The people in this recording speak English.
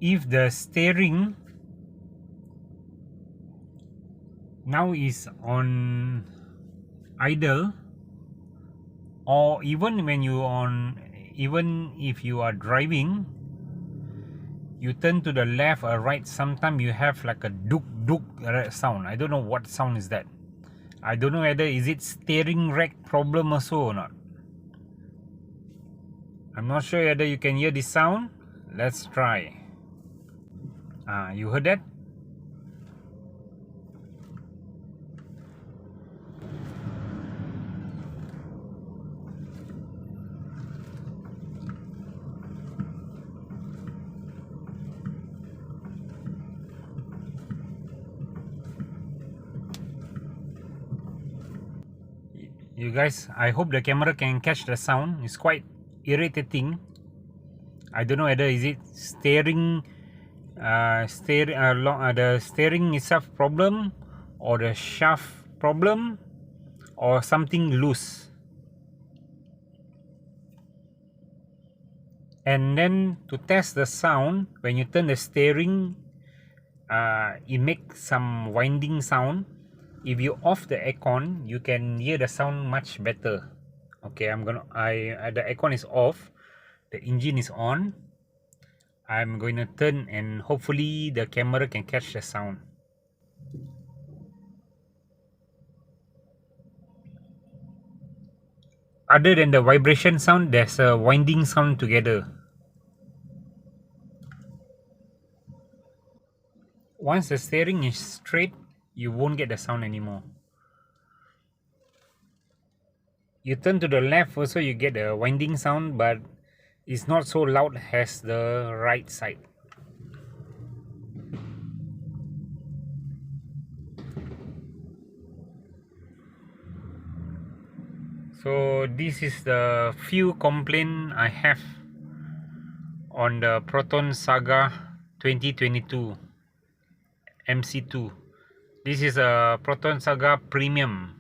if the steering now is on idle, or even when you even if you are driving, you turn to the left or right, sometimes you have like a duk duk sound. I don't know what sound is that. I don't know whether is it steering rack problem also or not. I'm not sure whether you can hear this sound. Let's try. You heard that? You guys, I hope the camera can catch the sound. It's quite irritating. I don't know whether is it steering the steering itself problem, or the shaft problem, or something loose. And then to test the sound, when you turn the steering, it makes some winding sound. If you off the aircon, you can hear the sound much better. Okay, the aircon is off, the engine is on. I'm going to turn, and hopefully the camera can catch the sound. Other than the vibration sound, there's a winding sound together. Once the steering is straight, you won't get the sound anymore. You turn to the left also, you get a winding sound, but it's not so loud as the right side. So this is the few complaint I have on the Proton Saga 2022 MC2. This is a Proton Saga Premium.